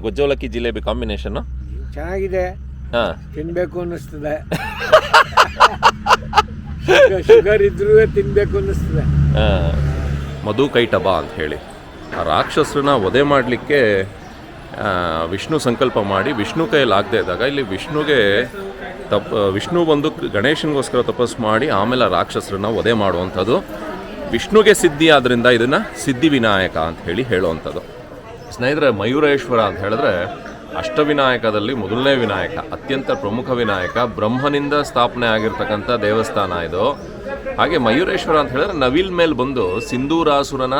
ಗೊಜ್ಜವಲಕ್ಕಿ jalebi combination ಚೆನ್ನಾಗಿದೆ. ಹಾಂ, ತಿನ್ಬೇಕು ಅನ್ನಿಸ್ತದೆ. ಶುಗರ್ ಇದ್ರೂ ತಿನ್ಬೇಕು ಅನ್ನಿಸ್ತದೆ. ಮಧು ಕೈಟಬ ಅಂತ ಹೇಳಿ ಆ ರಾಕ್ಷಸರನ್ನ ವಧೆ ಮಾಡಲಿಕ್ಕೆ ವಿಷ್ಣು ಸಂಕಲ್ಪ ಮಾಡಿ ವಿಷ್ಣು ಕೈಯಲ್ಲಿ ಆಗದೆ ಇದ್ದಾಗ ಇಲ್ಲಿ ವಿಷ್ಣು ಬಂದು ಗಣೇಶನಿಗೋಸ್ಕರ ತಪಸ್ಸು ಮಾಡಿ ಆಮೇಲೆ ಆ ರಾಕ್ಷಸರನ್ನ ವಧೆ ಮಾಡುವಂಥದ್ದು. ವಿಷ್ಣುಗೆ ಸಿದ್ಧಿ ಆದ್ದರಿಂದ ಇದನ್ನು ಸಿದ್ಧಿ ವಿನಾಯಕ ಅಂತ ಹೇಳುವಂಥದ್ದು. ಸ್ನೇಹಿತರೆ, ಮಯೂರೇಶ್ವರ ಅಂತ ಹೇಳಿದ್ರೆ ಅಷ್ಟವಿನಾಯಕದಲ್ಲಿ ಮೊದಲನೇ ವಿನಾಯಕ, ಅತ್ಯಂತ ಪ್ರಮುಖ ವಿನಾಯಕ, ಬ್ರಹ್ಮನಿಂದ ಸ್ಥಾಪನೆ ಆಗಿರ್ತಕ್ಕಂಥ ದೇವಸ್ಥಾನ ಇದು. ಹಾಗೆ ಮಯೂರೇಶ್ವರ ಅಂತ ಹೇಳಿದ್ರೆ ನವಿಲ್ ಮೇಲೆ ಬಂದು ಸಿಂಧೂರಾಸುರನ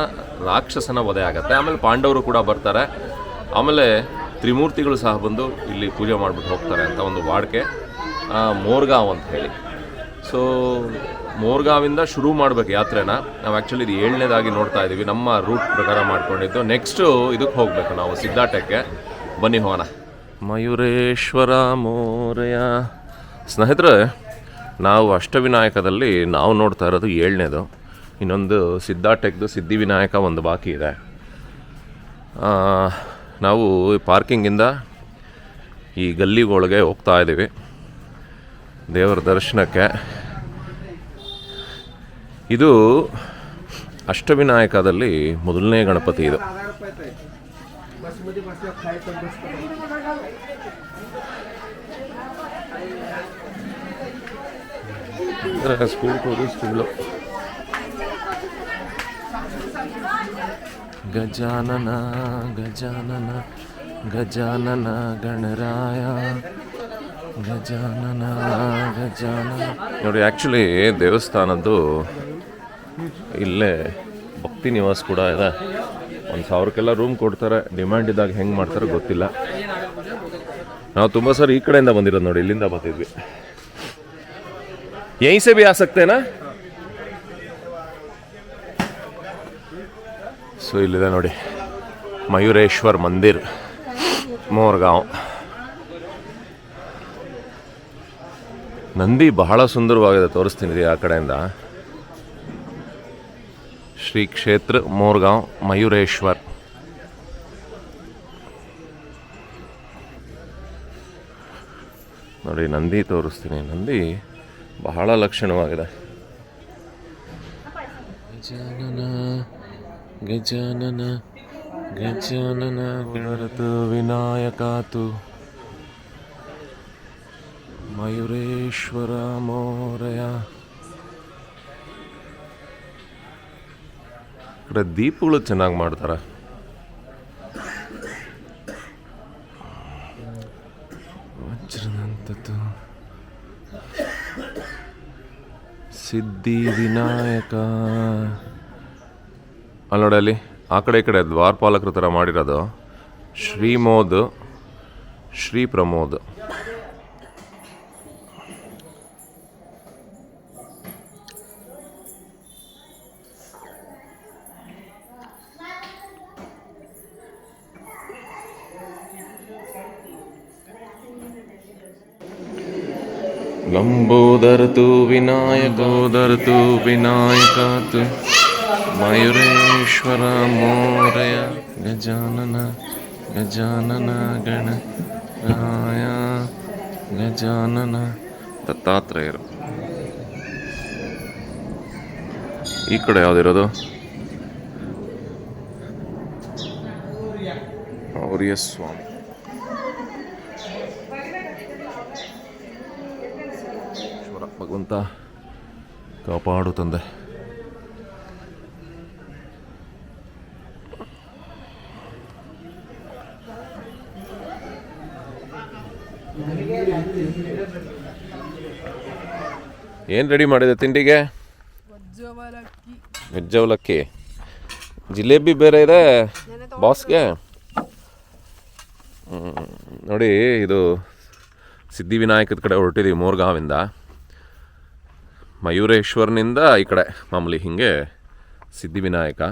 ರಾಕ್ಷಸನ ವಧೆ ಆಗುತ್ತೆ. ಆಮೇಲೆ ಪಾಂಡವರು ಕೂಡ ಬರ್ತಾರೆ. ಆಮೇಲೆ ತ್ರಿಮೂರ್ತಿಗಳು ಸಹ ಬಂದು ಇಲ್ಲಿ ಪೂಜೆ ಮಾಡಿಬಿಟ್ಟು ಹೋಗ್ತಾರೆ ಅಂತ ಒಂದು ವಾಡಿಕೆ. ಮೋರ್ಗಾಂವ್ ಅಂತ ಹೇಳಿ. ಸೊ ಮೋರ್ಗಾವಿಂದ ಶುರು ಮಾಡಬೇಕು ಯಾತ್ರೆನ. ನಾವು ಆ್ಯಕ್ಚುಲಿ ಇದು 7ನೇದಾಗಿ ನೋಡ್ತಾ ಇದ್ದೀವಿ, ನಮ್ಮ ರೂಟ್ ಪ್ರಕಾರ ಮಾಡ್ಕೊಂಡಿದ್ದು. ನೆಕ್ಸ್ಟು ಇದಕ್ಕೆ ಹೋಗಬೇಕು ನಾವು, ಸಿದ್ಧಾಟಕ್ಕೆ. ಬನ್ನಿ ಹೋಗೋಣ. ಮಯೂರೇಶ್ವರ ಮೋರೆಯ. ಸ್ನೇಹಿತರೆ, ನಾವು ಅಷ್ಟವಿನಾಯಕದಲ್ಲಿ ನಾವು ನೋಡ್ತಾ ಇರೋದು 7ನೇದು. ಇನ್ನೊಂದು ಸಿದ್ಧಾಟೆಕ್ದು ಸಿದ್ಧಿವಿನಾಯಕ ಒಂದು ಬಾಕಿ ಇದೆ. ನಾವು ಪಾರ್ಕಿಂಗಿಂದ ಈ ಗಲ್ಲಿಗೊಳಗೆ ಹೋಗ್ತಾ ಇದ್ದೀವಿ ದೇವರ ದರ್ಶನಕ್ಕೆ. ಇದು ಅಷ್ಟವಿನಾಯಕದಲ್ಲಿ ಮೊದಲನೇ ಗಣಪತಿ ಇದು. ಸ್ಕೂಲು ಗಜಾನನ ಗಜಾನನ ಗಜಾನನ ಗಣರಾಯ ಗಜಾನನ ಗಜಾನನ. ನೋಡಿ, ಆ್ಯಕ್ಚುಲಿ ದೇವಸ್ಥಾನದ್ದು ಇಲ್ಲೇ ಭಕ್ತಿ ನಿವಾಸ ಕೂಡ ಇದೆ. 1,000ಕ್ಕೆಲ್ಲ ರೂಮ್ ಕೊಡ್ತಾರೆ. ಡಿಮ್ಯಾಂಡ್ ಇದ್ದಾಗ ಹೆಂಗೆ ಮಾಡ್ತಾರೆ ಗೊತ್ತಿಲ್ಲ. ನಾವು ತುಂಬ ಸರಿ ಈ ಕಡೆಯಿಂದ ಬಂದಿರೋದು ನೋಡಿ, ಇಲ್ಲಿಂದ ಬಂದಿದ್ವಿ. ಯहीं से भी आ सकते हैं ना? ಸೊ ಇಲ್ಲಿದೆ ನೋಡಿ ಮಯೂರೇಶ್ವರ್ ಮಂದಿರ್, ಮೋರ್ಗಾಂವ್. ನಂದಿ ಬಹಳ ಸುಂದರವಾಗಿದೆ, ತೋರಿಸ್ತೀನಿ ಆ ಕಡೆಯಿಂದ. ಶ್ರೀ ಕ್ಷೇತ್ರ ಮೋರ್ಗಾಂವ್ ಮಯೂರೇಶ್ವರ್. ನೋಡಿ ನಂದಿ ತೋರಿಸ್ತೀನಿ. ನಂದಿ ಬಹಳ ಲಕ್ಷಣವಾಗಿದೆ. ಗಜಾನನ ಗಜಾನನ ಗಜಾನನ ಗಣರತು ವಿನಾಯಕಾತು ಮಯೂರೇಶ್ವರ ಮೋರಯ. ಕಡೆ ದೀಪಗಳು ಚೆನ್ನಾಗಿ ಮಾಡ್ತಾರೆ. ವಜ್ರದಂತದ್ದು ಸಿದ್ಧಿ ವಿನಾಯಕ. ಅಲ್ಲಿ ನೋಡಿ, ಅಲ್ಲಿ ಆ ಕಡೆ ಈ ಕಡೆ ದ್ವಾರಪಾಲಕರ ಥರ ಮಾಡಿರೋದು ಶ್ರೀಮೋದ್, ಶ್ರೀ ಪ್ರಮೋದ್. ಲಂಬೋದರತು ವಿನಾಯಕೋದರತು ವಿನಾಯಕಾತು ಮಯೂರೇಶ್ವರ ಮೋರಯ ಗಜಾನನ ಗಜಾನನ ಗಣರಾಯ ಗಜಾನನ. ದತ್ತಾತ್ರೇಯರು. ಈ ಕಡೆ ಯಾವುದಿರೋದು? ಔರ್ಯ ಸ್ವಾಮಿ. ಭಗವಂತ ಕಾಪಾಡು ತಂದೆ. ಏನು ರೆಡಿ ಮಾಡಿದೆ ತಿಂಡಿಗೆ? ವೆಜ್ಜವಲಕ್ಕಿ, ಜಿಲೇಬಿ ಬೇರೆ ಇದೆ ಬಾಸ್ಗೆ. ನೋಡಿ, ಇದು ಸಿದ್ಧಿವಿನಾಯಕದ ಕಡೆ ಹೊರಟಿದ್ದೀವಿ ಮೋರ್ಗಾವಿಂದ. ಮಯೂರೇಶ್ವರ್ನಿಂದ ಈ ಕಡೆ ಮಾಮೂಲಿ ಹೀಗೆ ಸಿದ್ಧಿವಿನಾಯಕ.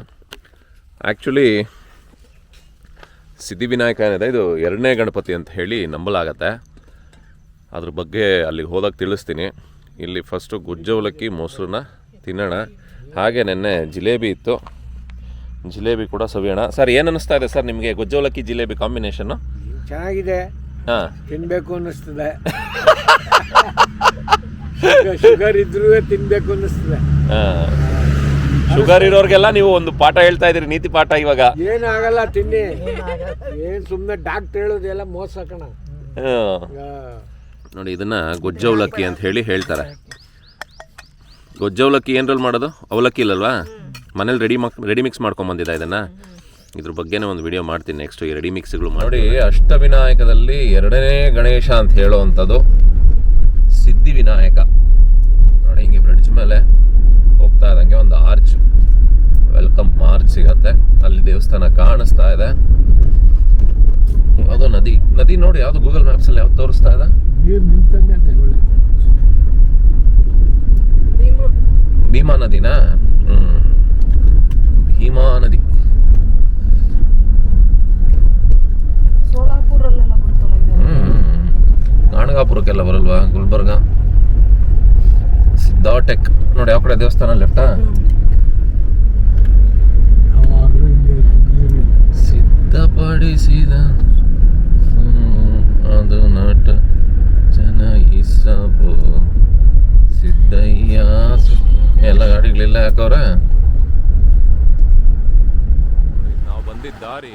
ಆ್ಯಕ್ಚುಲಿ ಸಿದ್ಧಿವಿನಾಯಕ ಏನಿದೆ ಇದು 2ನೇ ಗಣಪತಿ ಅಂತ ಹೇಳಿ ನಂಬಲಾಗತ್ತೆ. ಅದ್ರ ಬಗ್ಗೆ ಅಲ್ಲಿಗೆ ಹೋದಾಗ ತಿಳಿಸ್ತೀನಿ. ಇಲ್ಲಿ ಫಸ್ಟು ಗುಜ್ಜವಲಕ್ಕಿ ಮೊಸರನ್ನ ತಿನ್ನೋಣ. ಹಾಗೆ ನೆನ್ನೆ ಜಿಲೇಬಿ ಇತ್ತು, ಜಿಲೇಬಿ ಕೂಡ ಸವಿಯೋಣ. ಸರ್ ಏನು ಅನ್ನಿಸ್ತಾ ಇದೆ ಸರ್ ನಿಮಗೆ ಗೊಜ್ಜವಲಕ್ಕಿ ಜಿಲೇಬಿ ಕಾಂಬಿನೇಷನ್ನು? ಚೆನ್ನಾಗಿದೆ, ಹಾಂ, ತಿನ್ಬೇಕು ಅನ್ನಿಸ್ತದೆ. ಶುಗರ್ ಇದ್ರೂ ತಿನ್ಬೇಕು ಅನ್ನಿಸ್ತದೆ. ಶುಗರ್ ಇರೋರಿಗೆಲ್ಲ ನೀವು ಒಂದು ಪಾಠ ಹೇಳ್ತಾ ಇದ್ದೀರಿ, ನೀತಿ ಪಾಠ. ಇವಾಗ ಏನಾಗಲ್ಲ, ತಿನ್ನಿ. ಏನ್ ಸುಮ್ಮನೆ ಡಾಕ್ಟರ್ ಹೇಳೋದೆಲ್ಲ ಮೋಸ ಕಣ. ನೋಡಿ, ಇದನ್ನ ಗೊಜ್ಜವಲಕ್ಕಿ ಅಂತ ಹೇಳಿ ಹೇಳ್ತಾರೆ. ಗೊಜ್ಜವಲಕ್ಕಿ ಏನ್ರಲ್ಲಿ ಮಾಡೋದು? ಅವಲಕ್ಕಿ ಇಲ್ಲಲ್ವಾ, ಮನೇಲಿ ರೆಡಿ ಮಿಕ್ಸ್ ಮಾಡ್ಕೊಂಬಂದಿದ್ದ ಇದನ್ನು. ಇದ್ರ ಬಗ್ಗೆನೇ ಒಂದು ವಿಡಿಯೋ ಮಾಡ್ತೀನಿ ನೆಕ್ಸ್ಟ್, ಈ ರೆಡಿ ಮಿಕ್ಸ್ಗಳು. ನೋಡಿ, ಅಷ್ಟವಿನಾಯಕದಲ್ಲಿ ಎರಡನೇ ಗಣೇಶ ಅಂತ ಹೇಳೋವಂಥದ್ದು ಸಿದ್ಧಿವಿನಾಯಕ. ನೋಡಿ, ಹಿಂಗೆ ಬ್ರಿಡ್ಜ್ ಮೇಲೆ ಹೋಗ್ತಾ ಇದ್ದಂಗೆ ಒಂದು ಆರ್ಚ್, ವೆಲ್ಕಮ್ ಆರ್ಚ್ ಸಿಗತ್ತೆ. ಅಲ್ಲಿ ದೇವಸ್ಥಾನ ಕಾಣಿಸ್ತಾ ಇದೆ. ಯಾವುದೋ ನದಿ ನೋಡಿ, ಯಾವುದು ಗೂಗಲ್ ಮ್ಯಾಪ್ಸಲ್ಲಿ ಯಾವ್ದು ತೋರಿಸ್ತಾ ಇದೆ? ಭೀಮಾ ನದಿನಾ? ಭೀಮಾ ನದಿ. ಗಾಣಗಾಪುರಕ್ಕೆಲ್ಲ ಬರಲ್ವಾ? ಗುಲ್ಬರ್ಗ, ಸಿದ್ಧಾಟೆಕ್. ನೋಡಿ, ಯಾವ ಕಡೆ ದೇವಸ್ಥಾನ? ಲೆಫ್ಟಾ? ಸಿದ್ಧಪಡಿಸಿದ ಅದು ನಟ ಜನ ಇಸಬು ಸಿದ್ದಯ್ಯ. ಎಲ್ಲ ಗಾಡಿಗಳಿಲ್ಲ ಯಾಕವ್ರೆ? ನಾವು ಬಂದಿದ್ದ ದಾರಿ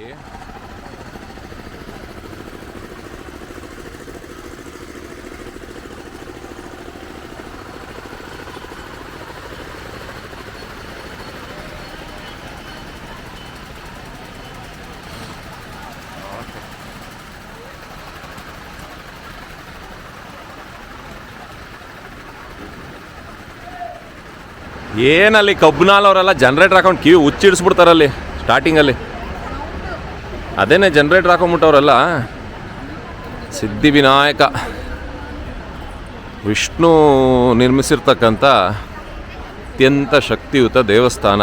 ಏನಲ್ಲಿ ಕಬ್ಬನಾಲವರೆಲ್ಲ ಜನ್ರೇಟರ್ ಹಾಕೊಂಡು ಕಿವಿ ಹುಚ್ಚಿಡಿಸ್ಬಿಡ್ತಾರಲ್ಲಿ ಸ್ಟಾರ್ಟಿಂಗಲ್ಲಿ. ಅದೇನೇ ಜನ್ರೇಟರ್ ಹಾಕೊಂಡ್ಬಿಟ್ಟವ್ರಲ್ಲ. ಸಿದ್ಧಿವಿನಾಯಕ ವಿಷ್ಣು ನಿರ್ಮಿಸಿರ್ತಕ್ಕಂಥ ಅತ್ಯಂತ ಶಕ್ತಿಯುತ ದೇವಸ್ಥಾನ,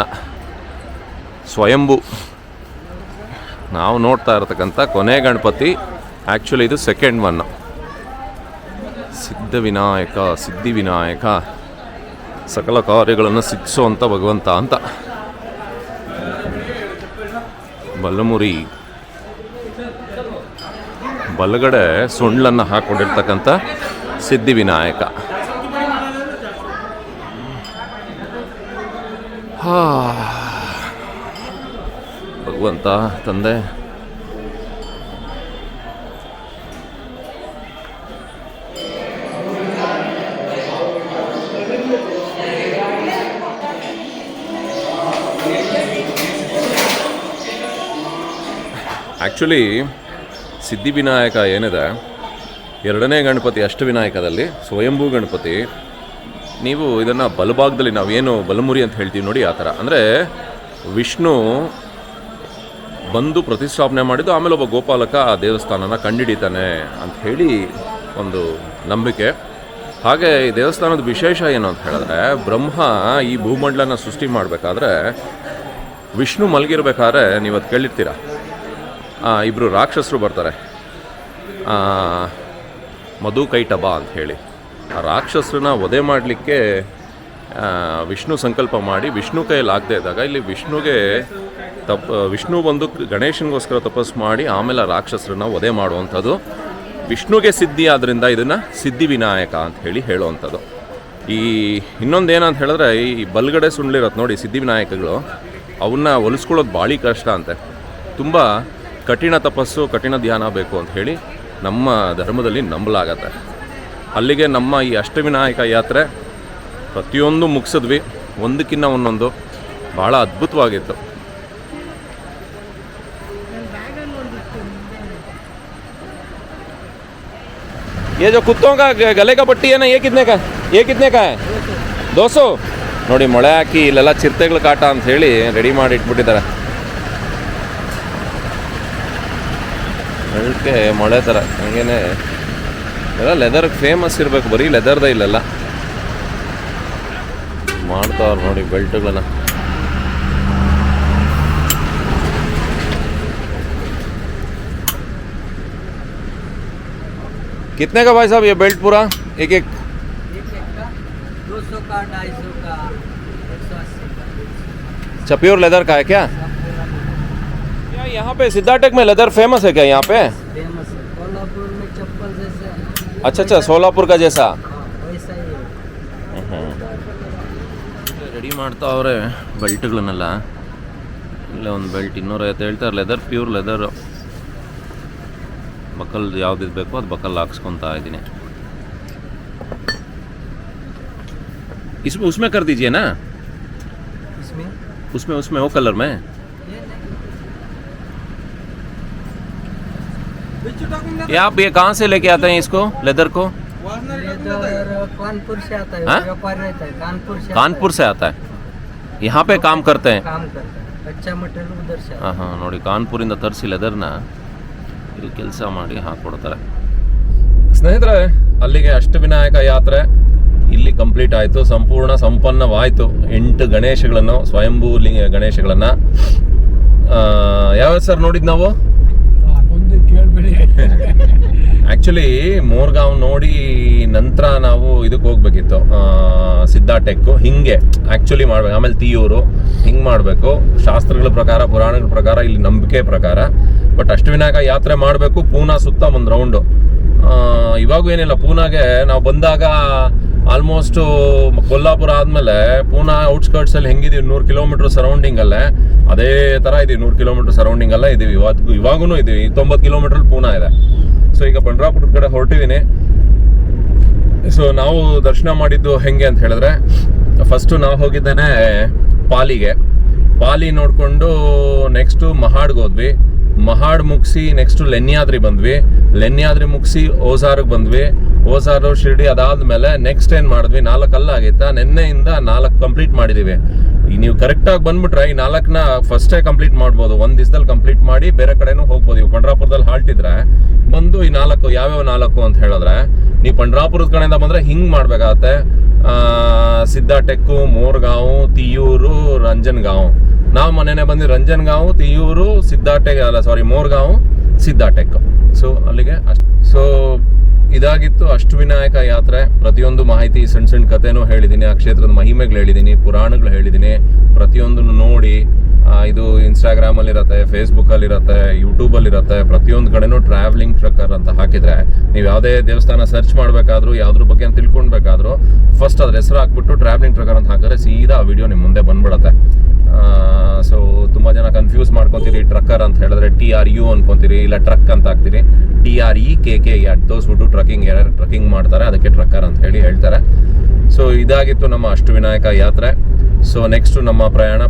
ಸ್ವಯಂಭೂ. ನಾವು ನೋಡ್ತಾ ಇರತಕ್ಕಂಥ ಕೊನೆ ಗಣಪತಿ, ಆ್ಯಕ್ಚುಲಿ ಇದು ಸೆಕೆಂಡ್ ಒನ್. ಸಿದ್ಧಿವಿನಾಯಕ ಸಕಲ ಕಾರ್ಯಗಳನ್ನು ಸಿದ್ಧಿಸುವಂಥ ಭಗವಂತ ಅಂತ. ಬಲಮುರಿ, ಬಲಗಡೆ ಸುಳ್ಳನ್ನು ಹಾಕೊಂಡಿರ್ತಕ್ಕಂಥ ಸಿದ್ಧಿವಿನಾಯಕ. ಭಗವಂತ ತಂದೆ ಆ್ಯಕ್ಚುಲಿ ಸಿದ್ಧಿವಿನಾಯಕ ಏನಿದೆ, ಎರಡನೇ ಗಣಪತಿ ಅಷ್ಟವಿನಾಯಕದಲ್ಲಿ ಸ್ವಯಂಭೂ ಗಣಪತಿ. ನೀವು ಇದನ್ನು ಬಲಭಾಗದಲ್ಲಿ ನಾವೇನು ಬಲಮುರಿ ಅಂತ ಹೇಳ್ತೀವಿ ನೋಡಿ, ಆ ಥರ. ಅಂದರೆ ವಿಷ್ಣು ಬಂದು ಪ್ರತಿಷ್ಠಾಪನೆ ಮಾಡಿದ್ದು, ಆಮೇಲೆ ಒಬ್ಬ ಗೋಪಾಲಕ ಆ ದೇವಸ್ಥಾನನ ಕಂಡುಹಿಡಿತಾನೆ ಅಂತ ಹೇಳಿ ಒಂದು ನಂಬಿಕೆ. ಹಾಗೆ ಈ ದೇವಸ್ಥಾನದ ವಿಶೇಷ ಏನು ಅಂತ ಹೇಳಿದ್ರೆ, ಬ್ರಹ್ಮ ಈ ಭೂಮಂಡಲನ ಸೃಷ್ಟಿ ಮಾಡಬೇಕಾದ್ರೆ ವಿಷ್ಣು ಮಲಗಿರ್ಬೇಕಾದ್ರೆ ನೀವು ಅದು ಕೇಳಿರ್ತೀರ, ಇಬ್ಬರು ರಾಕ್ಷಸರು ಬರ್ತಾರೆ, ಮಧುಕೈಟಭ ಅಂತ ಹೇಳಿ. ಆ ರಾಕ್ಷಸರನ್ನ ವಧೆ ಮಾಡಲಿಕ್ಕೆ ವಿಷ್ಣು ಸಂಕಲ್ಪ ಮಾಡಿ ವಿಷ್ಣು ಕೈಯಲ್ಲಿ ಆಗದೆ ಇದ್ದಾಗ, ಇಲ್ಲಿ ವಿಷ್ಣು ಬಂದು ಗಣೇಶನಿಗೋಸ್ಕರ ತಪಸ್ಸು ಮಾಡಿ ಆಮೇಲೆ ರಾಕ್ಷಸರನ್ನ ವಧೆ ಮಾಡುವಂಥದ್ದು. ವಿಷ್ಣುಗೆ ಸಿದ್ಧಿ ಆದ್ದರಿಂದ ಇದನ್ನು ಸಿದ್ಧಿವಿನಾಯಕ ಅಂತ ಹೇಳಿ ಹೇಳುವಂಥದ್ದು. ಈ ಇನ್ನೊಂದು ಏನಂತ ಹೇಳಿದ್ರೆ, ಈ ಬಲ್ಗಡೆ ಸುಳ್ಳಿರತ್ತೆ ನೋಡಿ ಸಿದ್ಧಿವಿನಾಯಕಗಳು, ಅವನ್ನ ಹೊಲಿಸ್ಕೊಳ್ಳೋದು ಭಾಳ ಕಷ್ಟ ಅಂತೆ. ತುಂಬ ಕಠಿಣ ತಪಸ್ಸು, ಕಠಿಣ ಧ್ಯಾನ ಬೇಕು ಅಂತ ಹೇಳಿ ನಮ್ಮ ಧರ್ಮದಲ್ಲಿ ನಂಬಲಾಗತ್ತೆ. ಅಲ್ಲಿಗೆ ನಮ್ಮ ಈ ಅಷ್ಟವಿನಾಯಕ ಯಾತ್ರೆ ಪ್ರತಿಯೊಂದು ಮುಗಿಸಿದ್ವಿ, ಒಂದಕ್ಕಿಂತ ಒಂದೊಂದು ಭಾಳ ಅದ್ಭುತವಾಗಿತ್ತು. ये जो कुत्तों का गले का पट्टी है ना, ये कितने का है? 200. ನೋಡಿ, ಮೊಳೆ ಹಾಕಿ ಇಲ್ಲೆಲ್ಲ ಚಿರತೆಗಳು ಕಾಟ ಅಂತ ಹೇಳಿ ರೆಡಿ ಮಾಡಿ ಇಟ್ಬಿಟ್ಟಿದ್ದಾರೆ. ಅದಕ್ಕೆ ಮೊಳೆ ಥರ ಹಂಗೇನೆ ಎಲ್ಲ ಲೆದರ್ ಫೇಮಸ್ ಇರಬೇಕು, ಬರೀ ಲೆದರ್ದೇ ಇಲ್ಲೆಲ್ಲ ಮಾಡ್ತಾವ್ರು ನೋಡಿ ಬೆಲ್ಟ್ಗಳನ್ನ. कितने का भाई साहब ये बेल्ट पूरा? एक 200 का, 250 का, 180 का. अच्छा, प्योर लेदर का है क्या? यहाँ पे सिद्धाटेक में लेदर फेमस है क्या यहाँ पे? फेमस है कोल्हापुर में चप्पल जैसे अच्छा अच्छा, सोलापुर का जैसा वैसा ही है। ರೆಡಿ ಮಾಡ್ತಾ ಅವರೆ ಬೆಲ್ಟ್ಗಳನ್ನೆಲ್ಲ. ಇಲ್ಲೇ ಒಂದು ಬೆಲ್ಟ್ 250 ಹೇಳ್ತಾರೆ, ಲೆದರ್, ಪ್ಯೂರ್ ಲೆದರ್. ಬಕಲ್ ಯಾವ್ದು ಬೇಕೋ ಅದು ಬಕಲ್ ಹಾಕ್ಸ್ಕೊತಾ ಇದ್ದೀನಿ. उसमें कर दीजिए ना, उसमें वो कलर में. ये आप ये कहाँ से लेके आते हैं इसको, लेदर को? कानपुर से आता है, हाँ? व्यापार रहता है कानपुर से आता है. यहाँ पे काम करते हैं. काम करता है, अच्छा मटेरियल उधर से आता ಹಾಂ ನೋಡಿ, ಕಾನ್ಪುರಿಂದ ತರಿಸಿ ಲೆದರ್ನ ಇಲ್ಲಿ ಕೆಲಸ ಮಾಡಿ ಹಾಕ್ಕೊಡ್ತಾರೆ. ಸ್ನೇಹಿತರೆ, ಅಲ್ಲಿಗೆ ಅಷ್ಟವಿನಾಯಕ ಯಾತ್ರೆ ಇಲ್ಲಿ ಕಂಪ್ಲೀಟ್ ಆಯಿತು, ಸಂಪೂರ್ಣ ಸಂಪನ್ನವಾಯಿತು. 8 ಗಣೇಶಗಳನ್ನು, ಸ್ವಯಂಭೂ ಗಣೇಶಗಳನ್ನು. ಯಾವ ಸರ್ ನೋಡಿದ್ದು ನಾವು? ಆ್ಯಕ್ಚುಲಿ ಮೋರ್ಗಾಂವ್ ನೋಡಿ ನಂತರ ನಾವು ಇದಕ್ಕೆ ಹೋಗ್ಬೇಕಿತ್ತು, ಸಿದ್ಧಾಟೆಕ್ಕು. ಹಿಂಗೆ ಆ್ಯಕ್ಚುಲಿ ಮಾಡ್ಬೇಕು, ಆಮೇಲೆ ತಿಯೂರು, ಹಿಂಗೆ ಮಾಡಬೇಕು. ಶಾಸ್ತ್ರಗಳ ಪ್ರಕಾರ, ಪುರಾಣಗಳ ಪ್ರಕಾರ, ಇಲ್ಲಿ ನಂಬಿಕೆ ಪ್ರಕಾರ. ಬಟ್ ಅಷ್ಟವಿನಾಯಕ ಯಾತ್ರೆ ಮಾಡಬೇಕು. ಪೂನಾ ಸುತ್ತ ಒಂದು ರೌಂಡು. ಇವಾಗೂ ಏನಿಲ್ಲ, ಪೂನಾಗೆ ನಾವು ಬಂದಾಗ ಆಲ್ಮೋಸ್ಟು ಕೊಲ್ಲಾಪುರ ಆದಮೇಲೆ ಪೂನಾ ಔಟ್ಸ್ಕರ್ಟ್ಸಲ್ಲಿ ಹೆಂಗಿದೀವಿ, 100 ಕಿಲೋಮೀಟ್ರ್ ಸರೌಂಡಿಂಗಲ್ಲೇ ಅದೇ ಥರ ಇದೀವಿ. 100 ಕಿಲೋಮೀಟ್ರ್ ಸರೌಂಡಿಂಗಲ್ಲೇ ಇದ್ದೀವಿ ಇವಾಗೂ ಇದ್ದೀವಿ. 90 ಕಿಲೋಮೀಟ್ರಲ್ಲಿ ಪೂನಾ ಇದೆ. ಸೊ ಈಗ ಪಂಡ್ರಾಪುರದ ಕಡೆ ಹೊರಟಿದ್ದೀನಿ. ಸೊ ನಾವು ದರ್ಶನ ಮಾಡಿದ್ದು ಹೆಂಗೆ ಅಂತ ಹೇಳಿದ್ರೆ, ಫಸ್ಟು ನಾವು ಹೋಗಿದ್ದೇನೆ ಪಾಲಿ ನೋಡಿಕೊಂಡು ನೆಕ್ಸ್ಟು ಮಹಾಡ್ಗೆ ಹೋದ್ವಿ. ಮಹಾಡ್ ಮುಗಿಸಿ ನೆಕ್ಸ್ಟು ಲೆನ್ಯಾದ್ರಿ ಬಂದ್ವಿ. ಲೆನ್ಯಾದ್ರಿ ಮುಗಿಸಿ ಓಸಾರಿಗೆ ಬಂದ್ವಿ. ಓಸಾರು ಶಿರ್ಡಿ ಅದಾದ್ಮೇಲೆ ನೆಕ್ಸ್ಟ್ ಏನು ಮಾಡಿದ್ವಿ, 4 ಅಲ್ಲಾಗಿತ್ತಾ, ನಿನ್ನೆಯಿಂದ 4 ಕಂಪ್ಲೀಟ್ ಮಾಡಿದ್ದೀವಿ. ನೀವು ಕರೆಕ್ಟಾಗಿ ಬಂದ್ಬಿಟ್ರೆ ಈ 4ನ ಫಸ್ಟೇ ಕಂಪ್ಲೀಟ್ ಮಾಡ್ಬೋದು. ಒಂದು ದಿವಸದಲ್ಲಿ ಕಂಪ್ಲೀಟ್ ಮಾಡಿ ಬೇರೆ ಕಡೆನೂ ಹೋಗ್ಬೋದು. ಇವು ಪಂಡ್ರಾಪುರದಲ್ಲಿ ಹಾಲ್ಟ್ ಇದ್ರೆ ಬಂದು ಈ 4 ಯಾವ್ಯಾವ 4 ಅಂತ ಹೇಳಿದ್ರೆ, ನೀವು ಪಂಡ್ರಾಪುರದ ಕಡೆಯಿಂದ ಬಂದರೆ ಹಿಂಗೆ ಮಾಡಬೇಕಾಗತ್ತೆ. ಸಿದ್ಧಾಟೆಕ್ಕು, ಮೋರ್ಗಾಂವ್, ತಿಯೂರು, ರಂಜನ್ಗಾಂವ್. ನಾವು ಮನೆಯೇ ಬಂದು ರಂಜನ್ಗಾಂವ್, ತಿಯೂರು, ಮೋರ್ಗಾಂವ್, ಸಿದ್ಧಾಟೆಕ್. ಸೊ ಅಲ್ಲಿಗೆ ಸೊ ಇದಾಗಿತ್ತು ಅಷ್ಟವಿನಾಯಕ ಯಾತ್ರೆ. ಪ್ರತಿಯೊಂದು ಮಾಹಿತಿ, ಸಣ್ಣ ಕಥೆನೂ ಹೇಳಿದ್ದೀನಿ, ಆ ಕ್ಷೇತ್ರದ ಮಹಿಮೆಗಳು ಹೇಳಿದ್ದೀನಿ, ಪುರಾಣಗಳು ಹೇಳಿದ್ದೀನಿ. ಪ್ರತಿಯೊಂದನ್ನು ನೋಡಿ, ಇದು ಇನ್ಸ್ಟಾಗ್ರಾಮಲ್ಲಿರುತ್ತೆ, ಫೇಸ್ಬುಕ್ಕಲ್ಲಿರುತ್ತೆ, ಯೂಟ್ಯೂಬಲ್ಲಿರುತ್ತೆ. ಪ್ರತಿಯೊಂದು ಕಡೆನೂ ಟ್ರಾವೆಲಿಂಗ್ ಟ್ರಕ್ಕರ್ ಅಂತ ಹಾಕಿದರೆ, ನೀವು ಯಾವುದೇ ದೇವಸ್ಥಾನ ಸರ್ಚ್ ಮಾಡಬೇಕಾದ್ರೂ, ಯಾವುದ್ರ ಬಗ್ಗೆ ತಿಳ್ಕೊಳ್ಬೇಕಾದ್ರೂ ಫಸ್ಟ್ ಅದ್ರ ಹೆಸರು ಹಾಕ್ಬಿಟ್ಟು ಟ್ರಾವೆಲಿಂಗ್ ಟ್ರಕ್ಕರ್ ಅಂತ ಹಾಕಿದ್ರೆ ಸೀದಾ ಆ ವಿಡಿಯೋ ನಿಮ್ಮ ಮುಂದೆ ಬಂದ್ಬಿಡುತ್ತೆ. ಸೊ ತುಂಬ ಜನ ಕನ್ಫ್ಯೂಸ್ ಮಾಡ್ಕೊತೀರಿ. ಟ್ರಕ್ಕರ್ ಅಂತ ಹೇಳಿದ್ರೆ TRU ಅನ್ಕೊತೀರಿ, ಇಲ್ಲ ಟ್ರಕ್ ಅಂತ ಹಾಕ್ತೀರಿ. TREKK ದೋಸ್ಬಿಟ್ಟು ಟ್ರಕ್ಕಿಂಗ್ ಮಾಡ್ತಾರೆ, ಅದಕ್ಕೆ ಟ್ರಕ್ಕರ್ ಅಂತ ಹೇಳ್ತಾರೆ. ಸೊ ಇದಾಗಿತ್ತು ನಮ್ಮ ಅಷ್ಟವಿನಾಯಕ ಯಾತ್ರೆ. ಸೊ ನೆಕ್ಸ್ಟು ನಮ್ಮ ಪ್ರಯಾಣ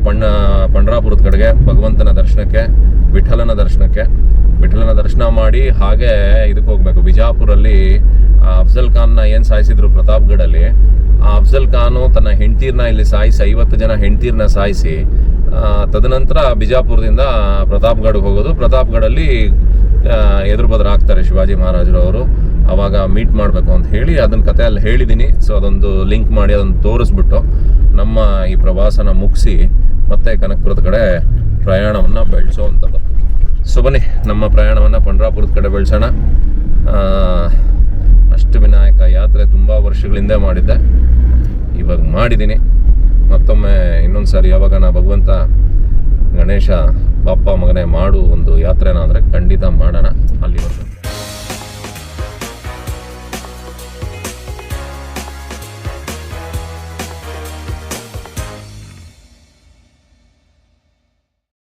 ಪಂಡ್ರಾಪುರದ ಕಡೆಗೆ, ಭಗವಂತನ ದರ್ಶನಕ್ಕೆ, ವಿಠಲನ ದರ್ಶನ ಮಾಡಿ ಹಾಗೆ ಇದಕ್ಕೆ ಹೋಗ್ಬೇಕು. ಬಿಜಾಪುರಲ್ಲಿ ಅಫ್ಜಲ್ ಖಾನ್ನ ಏನು ಸಾಯಿಸಿದ್ರು ಪ್ರತಾಪ್ಗಢಲ್ಲಿ, ಆ ಅಫ್ಜಲ್ ಖಾನು ತನ್ನ ಹೆಂಡ್ತೀರ್ನ ಇಲ್ಲಿ ಸಾಯಿಸಿ, 50 ಜನ ಹೆಂಡ್ತೀರ್ನ ಸಾಯಿಸಿ, ತದನಂತರ ಬಿಜಾಪುರದಿಂದ ಪ್ರತಾಪ್ಗಢಗೆ ಹೋಗೋದು. ಪ್ರತಾಪ್ಗಢಲ್ಲಿ ಎದುರು ಬದ್ರ ಆಗ್ತಾರೆ ಶಿವಾಜಿ ಮಹಾರಾಜರವರು. ಆವಾಗ ಮೀಟ್ ಮಾಡಬೇಕು ಅಂತ ಹೇಳಿ ಅದನ್ನ ಕತೆ ಅಲ್ಲಿ ಹೇಳಿದ್ದೀನಿ. ಸೊ ಅದೊಂದು ಲಿಂಕ್ ಮಾಡಿ ಅದನ್ನು ತೋರಿಸ್ಬಿಟ್ಟು ನಮ್ಮ ಈ ಪ್ರವಾಸನ ಮುಗಿಸಿ ಮತ್ತೆ ಕನಕಪುರದ ಕಡೆ ಪ್ರಯಾಣವನ್ನು ಬೆಳೆಸೋವಂಥದ್ದು. ಸೊ ಬನ್ನಿ, ನಮ್ಮ ಪ್ರಯಾಣವನ್ನು ಪಂಡ್ರಾಪುರದ ಕಡೆ ಬೆಳೆಸೋಣ. ಅಷ್ಟವಿನಾಯಕ ಯಾತ್ರೆ ತುಂಬ ವರ್ಷಗಳಿಂದ ಮಾಡಿದ್ದೆ, ಇವಾಗ ಮಾಡಿದ್ದೀನಿ. ಮತ್ತೊಮ್ಮೆ ಇನ್ನೊಂದು ಸಾರಿ ಯಾವಾಗ ಭಗವಂತ ಗಣೇಶ ಬಾಪ್ಪ ಮಗನೇ ಮಾಡು ಒಂದು ಯಾತ್ರೆನ ಅಂದರೆ ಖಂಡಿತ ಮಾಡೋಣ. ಅಲ್ಲಿವರೆಗೂ